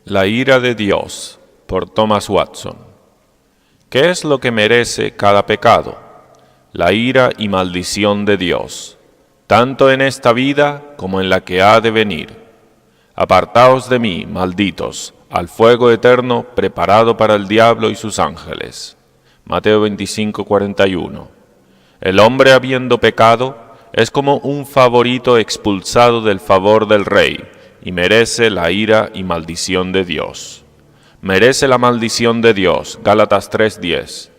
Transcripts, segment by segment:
La ira de Dios, por Thomas Watson. ¿Qué es lo que merece cada pecado? La ira y maldición de Dios, tanto en esta vida como en la que ha de venir. Apartaos de mí, malditos, al fuego eterno preparado para el diablo y sus ángeles. Mateo 25:41. El hombre habiendo pecado es como un favorito expulsado del favor del rey, y merece la ira y maldición de Dios. Merece la maldición de Dios, Gálatas 3:10.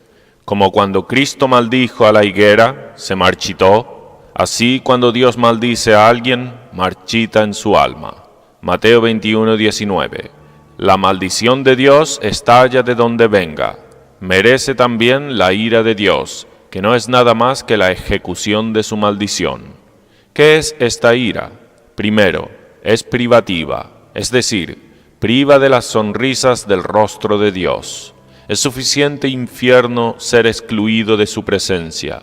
Como cuando Cristo maldijo a la higuera, se marchitó, así cuando Dios maldice a alguien, marchita en su alma. Mateo 21:19. La maldición de Dios estalla de donde venga. Merece también la ira de Dios, que no es nada más que la ejecución de su maldición. ¿Qué es esta ira? Primero, es privativa, es decir, priva de las sonrisas del rostro de Dios. Es suficiente infierno ser excluido de su presencia,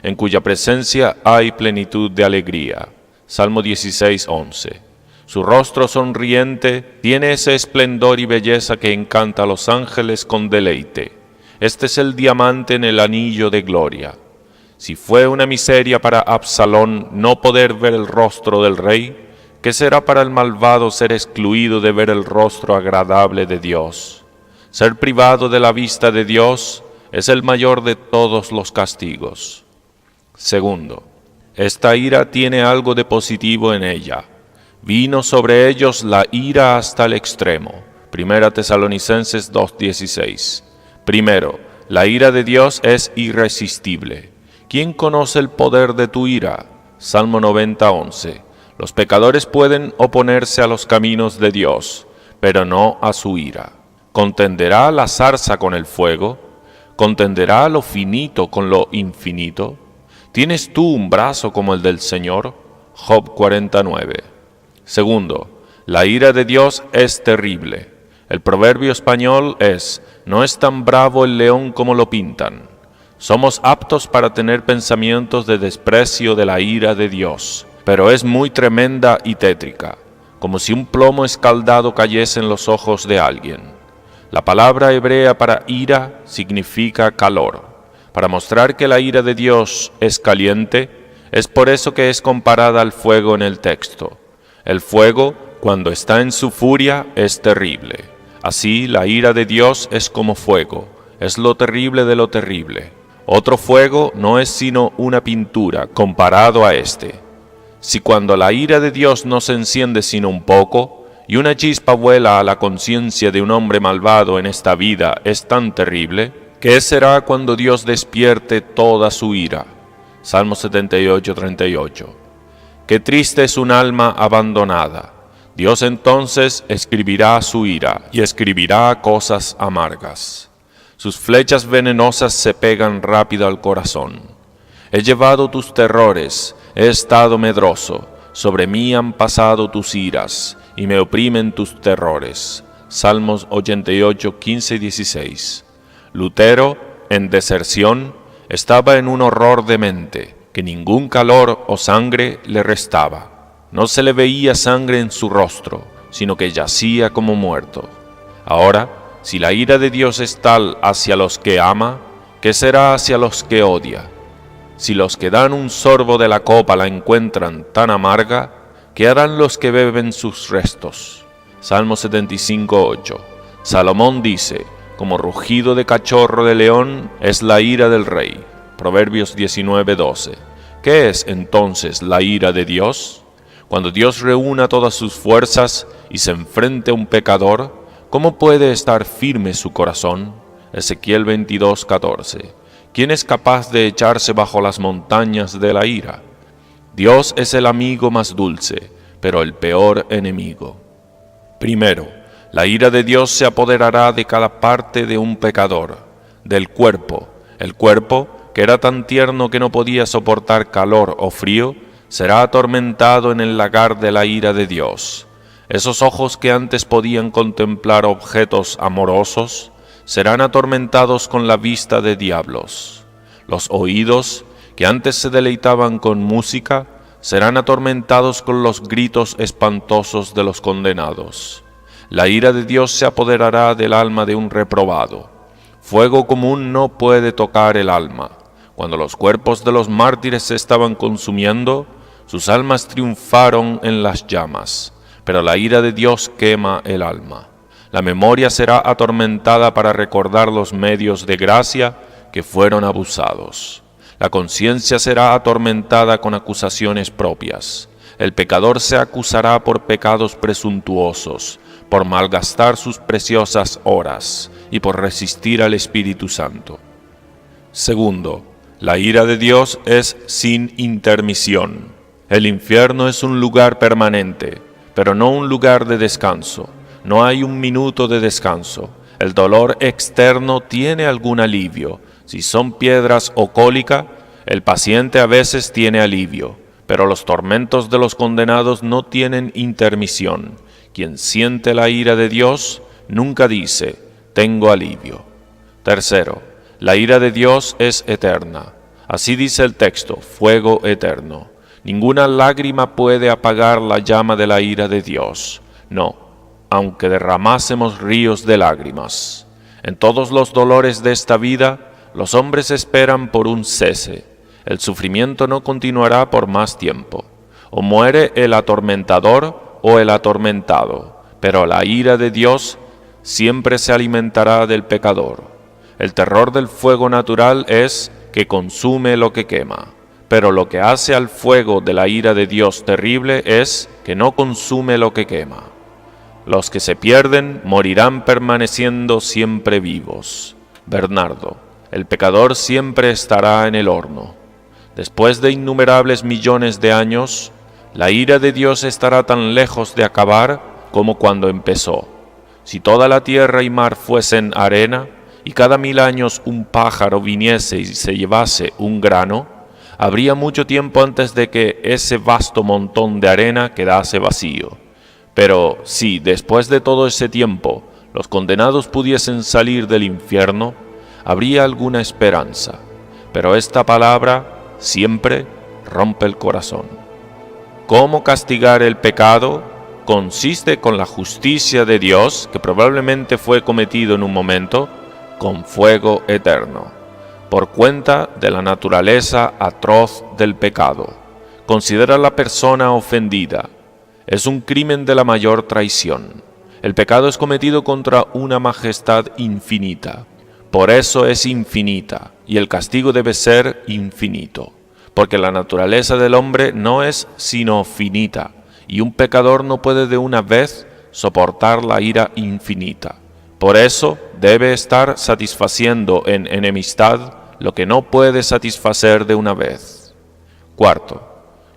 en cuya presencia hay plenitud de alegría. Salmo 16:11. Su rostro sonriente tiene ese esplendor y belleza que encanta a los ángeles con deleite. Este es el diamante en el anillo de gloria. Si fue una miseria para Absalón no poder ver el rostro del rey, ¿qué será para el malvado ser excluido de ver el rostro agradable de Dios? Ser privado de la vista de Dios es el mayor de todos los castigos. Segundo, esta ira tiene algo de positivo en ella. Vino sobre ellos la ira hasta el extremo. 1 Tesalonicenses 2:16. Primero, la ira de Dios es irresistible. ¿Quién conoce el poder de tu ira? Salmo 90:11. Los pecadores pueden oponerse a los caminos de Dios, pero no a su ira. ¿Contenderá la zarza con el fuego? ¿Contenderá lo finito con lo infinito? ¿Tienes tú un brazo como el del Señor? Job 49. Segundo, la ira de Dios es terrible. El proverbio español es: no es tan bravo el león como lo pintan. Somos aptos para tener pensamientos de desprecio de la ira de Dios, pero es muy tremenda y tétrica, como si un plomo escaldado cayese en los ojos de alguien. La palabra hebrea para ira significa calor. Para mostrar que la ira de Dios es caliente, es por eso que es comparada al fuego en el texto. El fuego, cuando está en su furia, es terrible. Así, la ira de Dios es como fuego, es lo terrible de lo terrible. Otro fuego no es sino una pintura comparado a este. Si cuando la ira de Dios no se enciende sino un poco, y una chispa vuela a la conciencia de un hombre malvado en esta vida es tan terrible, ¿qué será cuando Dios despierte toda su ira? Salmo 78:38. Qué triste es un alma abandonada. Dios entonces escribirá su ira y escribirá cosas amargas. Sus flechas venenosas se pegan rápido al corazón. He llevado tus terrores, he estado medroso, sobre mí han pasado tus iras, y me oprimen tus terrores. Salmos 88, 15 y 16. Lutero, en deserción, estaba en un horror de mente, que ningún calor o sangre le restaba. No se le veía sangre en su rostro, sino que yacía como muerto. Ahora, si la ira de Dios es tal hacia los que ama, ¿qué será hacia los que odia? Si los que dan un sorbo de la copa la encuentran tan amarga, ¿qué harán los que beben sus restos? Salmo 75:8. Salomón dice: como rugido de cachorro de león es la ira del rey. Proverbios 19:12. ¿Qué es entonces la ira de Dios? Cuando Dios reúna todas sus fuerzas y se enfrente a un pecador, ¿cómo puede estar firme su corazón? Ezequiel 22:14. ¿Quién es capaz de echarse bajo las montañas de la ira? Dios es el amigo más dulce, pero el peor enemigo. Primero, la ira de Dios se apoderará de cada parte de un pecador, del cuerpo. El cuerpo, que era tan tierno que no podía soportar calor o frío, será atormentado en el lagar de la ira de Dios. Esos ojos que antes podían contemplar objetos amorosos, serán atormentados con la vista de diablos. Los oídos, que antes se deleitaban con música, serán atormentados con los gritos espantosos de los condenados. La ira de Dios se apoderará del alma de un reprobado. Fuego común no puede tocar el alma. Cuando los cuerpos de los mártires se estaban consumiendo, sus almas triunfaron en las llamas, pero la ira de Dios quema el alma. La memoria será atormentada para recordar los medios de gracia que fueron abusados. La conciencia será atormentada con acusaciones propias. El pecador se acusará por pecados presuntuosos, por malgastar sus preciosas horas y por resistir al Espíritu Santo. Segundo, la ira de Dios es sin intermisión. El infierno es un lugar permanente, pero no un lugar de descanso. No hay un minuto de descanso. El dolor externo tiene algún alivio. Si son piedras o cólica, el paciente a veces tiene alivio, pero los tormentos de los condenados no tienen intermisión. Quien siente la ira de Dios nunca dice, tengo alivio. Tercero, la ira de Dios es eterna. Así dice el texto, fuego eterno. Ninguna lágrima puede apagar la llama de la ira de Dios. No, aunque derramásemos ríos de lágrimas. En todos los dolores de esta vida, los hombres esperan por un cese. El sufrimiento no continuará por más tiempo. O muere el atormentador o el atormentado, pero la ira de Dios siempre se alimentará del pecador. El terror del fuego natural es que consume lo que quema, pero lo que hace al fuego de la ira de Dios terrible es que no consume lo que quema. Los que se pierden morirán permaneciendo siempre vivos. Bernardo, el pecador siempre estará en el horno. Después de innumerables millones de años, la ira de Dios estará tan lejos de acabar como cuando empezó. Si toda la tierra y mar fuesen arena, y cada 1000 años un pájaro viniese y se llevase un grano, habría mucho tiempo antes de que ese vasto montón de arena quedase vacío. Pero si después de todo ese tiempo los condenados pudiesen salir del infierno, habría alguna esperanza. Pero esta palabra siempre rompe el corazón. ¿Cómo castigar el pecado? Consiste con la justicia de Dios, que probablemente fue cometido en un momento, con fuego eterno, por cuenta de la naturaleza atroz del pecado. Considera la persona ofendida. Es un crimen de la mayor traición. El pecado es cometido contra una majestad infinita. Por eso es infinita, y el castigo debe ser infinito, porque la naturaleza del hombre no es sino finita, y un pecador no puede de una vez soportar la ira infinita. Por eso debe estar satisfaciendo en enemistad lo que no puede satisfacer de una vez. Cuarto,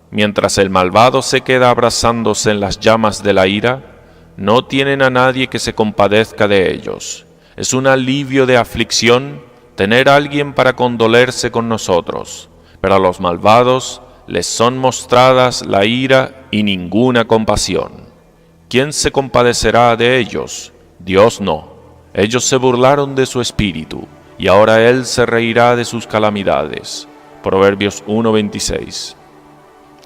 mientras el malvado se queda abrazándose en las llamas de la ira, no tienen a nadie que se compadezca de ellos. Es un alivio de aflicción tener a alguien para condolerse con nosotros, pero a los malvados les son mostradas la ira y ninguna compasión. ¿Quién se compadecerá de ellos? Dios no. Ellos se burlaron de su espíritu, y ahora Él se reirá de sus calamidades. Proverbios 1:26.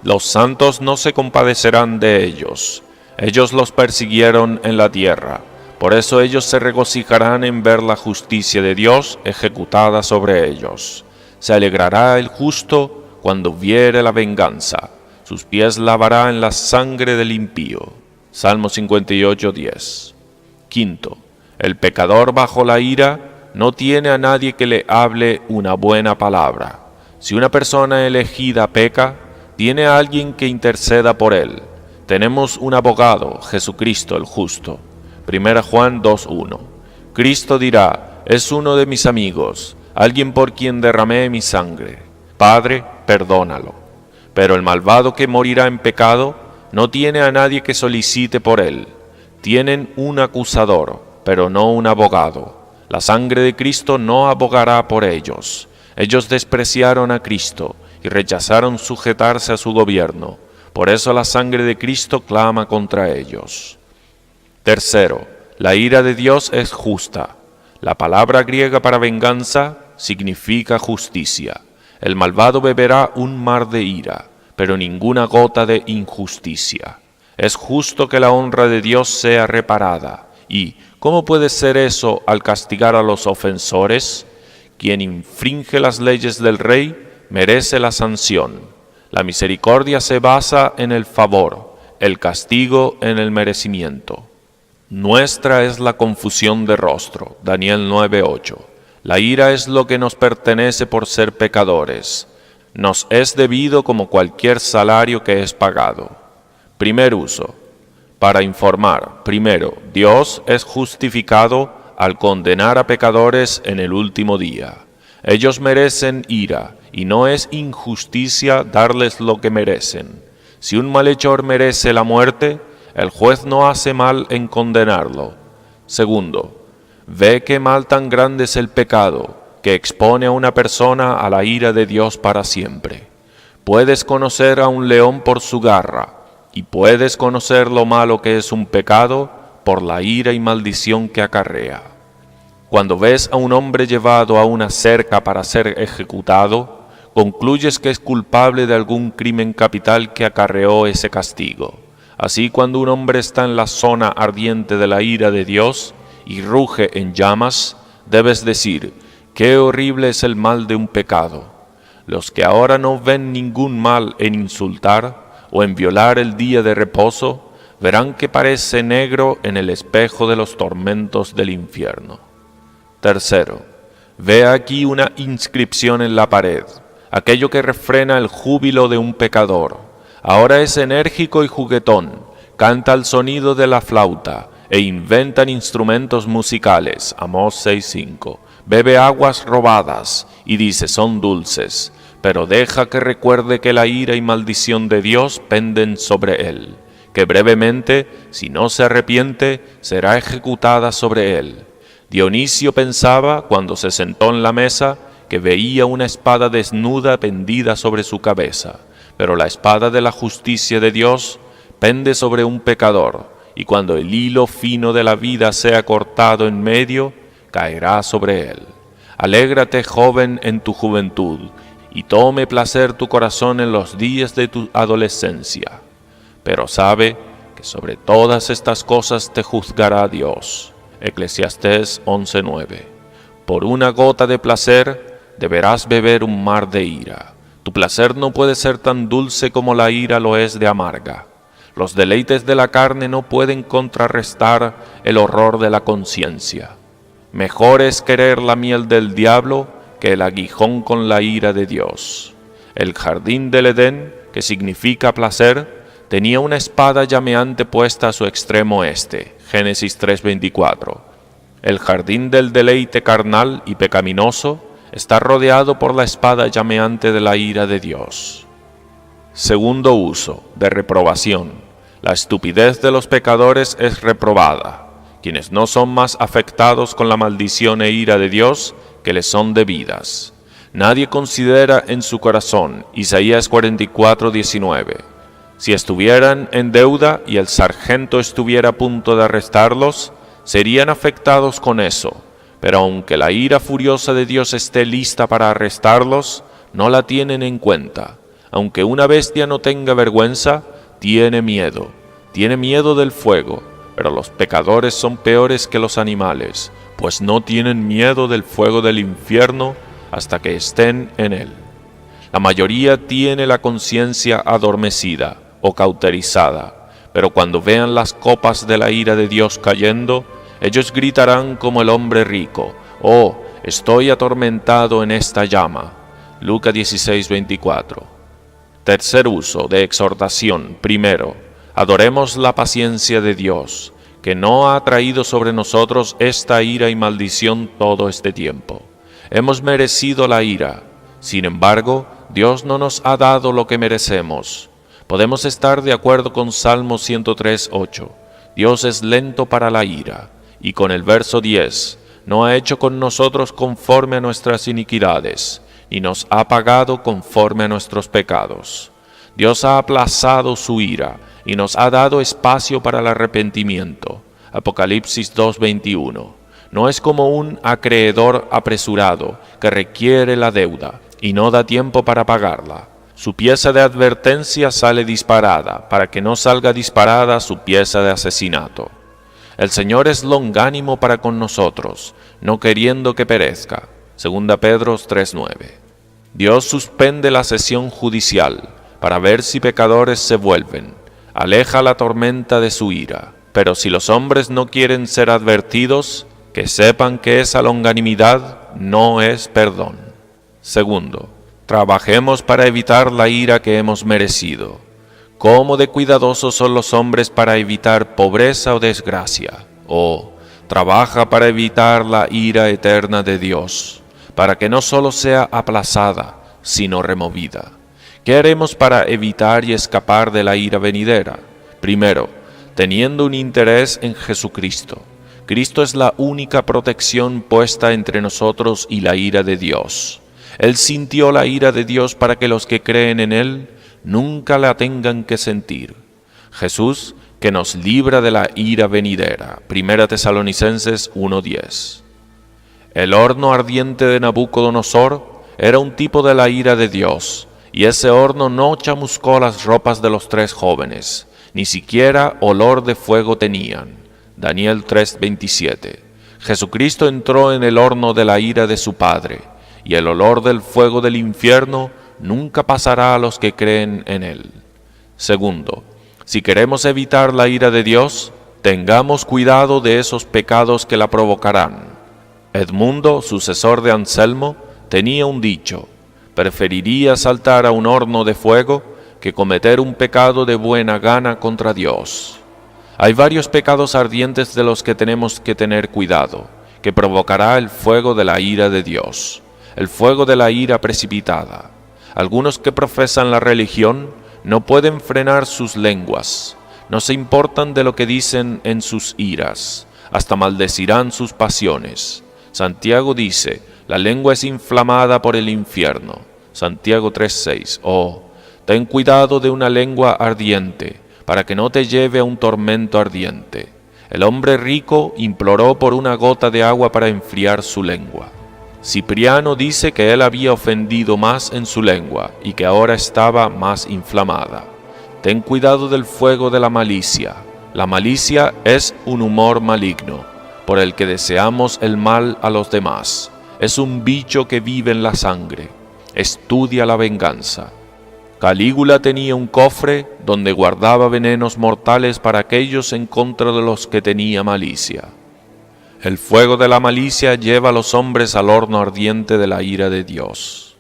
Los santos no se compadecerán de ellos. Ellos los persiguieron en la tierra. Por eso ellos se regocijarán en ver la justicia de Dios ejecutada sobre ellos. Se alegrará el justo cuando viere la venganza. Sus pies lavará en la sangre del impío. Salmo 58:10. Quinto, el pecador bajo la ira no tiene a nadie que le hable una buena palabra. Si una persona elegida peca, tiene a alguien que interceda por él. Tenemos un abogado, Jesucristo el justo. 1 Juan 2:1. Cristo dirá, es uno de mis amigos, alguien por quien derramé mi sangre. Padre, perdónalo. Pero el malvado que morirá en pecado no tiene a nadie que solicite por él. Tienen un acusador, pero no un abogado. La sangre de Cristo no abogará por ellos. Ellos despreciaron a Cristo y rechazaron sujetarse a su gobierno. Por eso la sangre de Cristo clama contra ellos. Tercero, la ira de Dios es justa. La palabra griega para venganza significa justicia. El malvado beberá un mar de ira, pero ninguna gota de injusticia. Es justo que la honra de Dios sea reparada. ¿Y cómo puede ser eso al castigar a los ofensores? Quien infringe las leyes del rey merece la sanción. La misericordia se basa en el favor, el castigo en el merecimiento. Nuestra es la confusión de rostro. Daniel 9:8. La ira es lo que nos pertenece por ser pecadores. Nos es debido como cualquier salario que es pagado. Primer uso. Para informar. Primero, Dios es justificado al condenar a pecadores en el último día. Ellos merecen ira, y no es injusticia darles lo que merecen. Si un malhechor merece la muerte, el juez no hace mal en condenarlo. Segundo, ve qué mal tan grande es el pecado, que expone a una persona a la ira de Dios para siempre. Puedes conocer a un león por su garra, y puedes conocer lo malo que es un pecado por la ira y maldición que acarrea. Cuando ves a un hombre llevado a una cerca para ser ejecutado, concluyes que es culpable de algún crimen capital que acarreó ese castigo. Así, cuando un hombre está en la zona ardiente de la ira de Dios y ruge en llamas, debes decir: qué horrible es el mal de un pecado. Los que ahora no ven ningún mal en insultar o en violar el día de reposo, verán que parece negro en el espejo de los tormentos del infierno. Tercero, ve aquí una inscripción en la pared, aquello que refrena el júbilo de un pecador. Ahora es enérgico y juguetón, canta al sonido de la flauta e inventan instrumentos musicales. Amós 6:5. Bebe aguas robadas y dice: son dulces, pero deja que recuerde que la ira y maldición de Dios penden sobre él, que brevemente, si no se arrepiente, será ejecutada sobre él. Dionisio pensaba, cuando se sentó en la mesa, que veía una espada desnuda pendida sobre su cabeza, pero la espada de la justicia de Dios pende sobre un pecador, y cuando el hilo fino de la vida sea cortado en medio, caerá sobre él. Alégrate, joven, en tu juventud, y tome placer tu corazón en los días de tu adolescencia. Pero sabe que sobre todas estas cosas te juzgará Dios. Eclesiastés 11:9. Por una gota de placer deberás beber un mar de ira. Tu placer no puede ser tan dulce como la ira lo es de amarga. Los deleites de la carne no pueden contrarrestar el horror de la conciencia. Mejor es querer la miel del diablo que el aguijón con la ira de Dios. El jardín del Edén, que significa placer, tenía una espada llameante puesta a su extremo este. Génesis 3:24. El jardín del deleite carnal y pecaminoso está rodeado por la espada llameante de la ira de Dios. Segundo uso, de reprobación. La estupidez de los pecadores es reprobada, quienes no son más afectados con la maldición e ira de Dios que les son debidas. Nadie considera en su corazón, Isaías 44:19. Si estuvieran en deuda y el sargento estuviera a punto de arrestarlos, serían afectados con eso, pero aunque la ira furiosa de Dios esté lista para arrestarlos, no la tienen en cuenta. Aunque una bestia no tenga vergüenza, tiene miedo del fuego, pero los pecadores son peores que los animales, pues no tienen miedo del fuego del infierno hasta que estén en él. La mayoría tiene la conciencia adormecida o cauterizada, pero cuando vean las copas de la ira de Dios cayendo, ellos gritarán como el hombre rico: «Oh, estoy atormentado en esta llama». Lucas 16:24. Tercer uso, de exhortación. Primero, adoremos la paciencia de Dios, que no ha traído sobre nosotros esta ira y maldición todo este tiempo. Hemos merecido la ira, sin embargo, Dios no nos ha dado lo que merecemos. Podemos estar de acuerdo con Salmo 103:8. Dios es lento para la ira. Y con el verso 10, no ha hecho con nosotros conforme a nuestras iniquidades, ni nos ha pagado conforme a nuestros pecados. Dios ha aplazado su ira y nos ha dado espacio para el arrepentimiento. Apocalipsis 2:21. No es como un acreedor apresurado que requiere la deuda y no da tiempo para pagarla. Su pieza de advertencia sale disparada, para que no salga disparada su pieza de asesinato. El Señor es longánimo para con nosotros, no queriendo que perezca. 2 Pedro 3:9. Dios suspende la sesión judicial para ver si pecadores se vuelven. Aleja la tormenta de su ira. Pero si los hombres no quieren ser advertidos, que sepan que esa longanimidad no es perdón. Segundo, trabajemos para evitar la ira que hemos merecido. ¿Cómo de cuidadosos son los hombres para evitar pobreza o desgracia? Trabaja para evitar la ira eterna de Dios, para que no solo sea aplazada, sino removida. ¿Qué haremos para evitar y escapar de la ira venidera? Primero, teniendo un interés en Jesucristo. Cristo es la única protección puesta entre nosotros y la ira de Dios. Él sintió la ira de Dios para que los que creen en Él nunca la tengan que sentir. Jesús, que nos libra de la ira venidera. 1 Tesalonicenses 1:10. El horno ardiente de Nabucodonosor era un tipo de la ira de Dios, y ese horno no chamuscó las ropas de los 3 jóvenes, ni siquiera olor de fuego tenían. Daniel 3:27. Jesucristo entró en el horno de la ira de su Padre, y el olor del fuego del infierno nunca pasará a los que creen en Él. Segundo, si queremos evitar la ira de Dios, tengamos cuidado de esos pecados que la provocarán. Edmundo, sucesor de Anselmo, tenía un dicho: preferiría saltar a un horno de fuego que cometer un pecado de buena gana contra Dios. Hay varios pecados ardientes de los que tenemos que tener cuidado, que provocará el fuego de la ira de Dios, el fuego de la ira precipitada. Algunos que profesan la religión no pueden frenar sus lenguas, no se importan de lo que dicen en sus iras, hasta maldecirán sus pasiones. Santiago dice: la lengua es inflamada por el infierno. Santiago 3:6. Ten cuidado de una lengua ardiente, para que no te lleve a un tormento ardiente. El hombre rico imploró por una gota de agua para enfriar su lengua. Cipriano dice que él había ofendido más en su lengua y que ahora estaba más inflamada. Ten cuidado del fuego de la malicia. La malicia es un humor maligno, por el que deseamos el mal a los demás. Es un bicho que vive en la sangre. Estudia la venganza. Calígula tenía un cofre donde guardaba venenos mortales para aquellos en contra de los que tenía malicia. El fuego de la malicia lleva a los hombres al horno ardiente de la ira de Dios.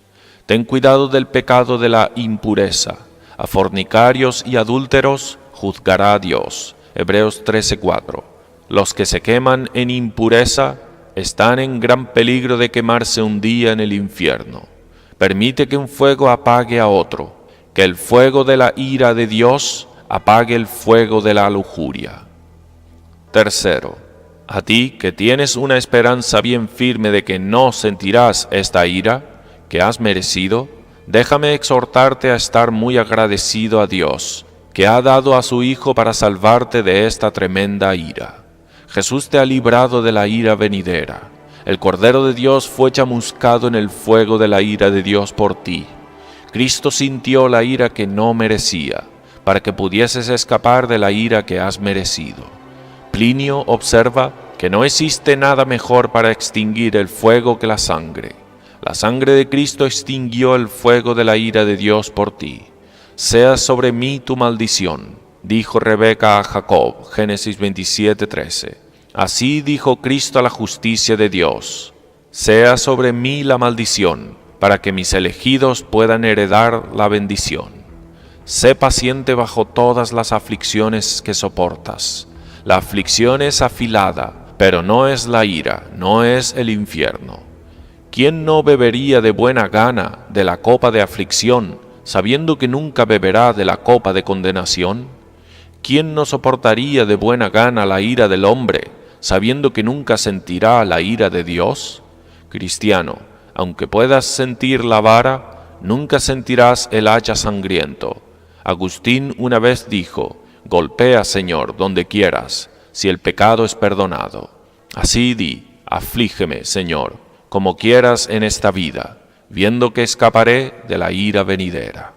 Ten cuidado del pecado de la impureza. A fornicarios y adúlteros juzgará a Dios. Hebreos 13:4. Los que se queman en impureza están en gran peligro de quemarse un día en el infierno. Permite que un fuego apague a otro, que el fuego de la ira de Dios apague el fuego de la lujuria. Tercero, a ti que tienes una esperanza bien firme de que no sentirás esta ira que has merecido, déjame exhortarte a estar muy agradecido a Dios, que ha dado a su Hijo para salvarte de esta tremenda ira. Jesús te ha librado de la ira venidera. El Cordero de Dios fue chamuscado en el fuego de la ira de Dios por ti. Cristo sintió la ira que no merecía, para que pudieses escapar de la ira que has merecido. Plinio observa que no existe nada mejor para extinguir el fuego que la sangre. La sangre de Cristo extinguió el fuego de la ira de Dios por ti. Sea sobre mí tu maldición, dijo Rebeca a Jacob, Génesis 27:13. Así dijo Cristo a la justicia de Dios: sea sobre mí la maldición, para que mis elegidos puedan heredar la bendición. Sé paciente bajo todas las aflicciones que soportas. La aflicción es afilada, pero no es la ira, no es el infierno. ¿Quién no bebería de buena gana de la copa de aflicción, sabiendo que nunca beberá de la copa de condenación? ¿Quién no soportaría de buena gana la ira del hombre, sabiendo que nunca sentirá la ira de Dios? Cristiano, aunque puedas sentir la vara, nunca sentirás el hacha sangriento. Agustín una vez dijo: golpea, Señor, donde quieras, si el pecado es perdonado. Así di: aflígeme, Señor, como quieras en esta vida, viendo que escaparé de la ira venidera.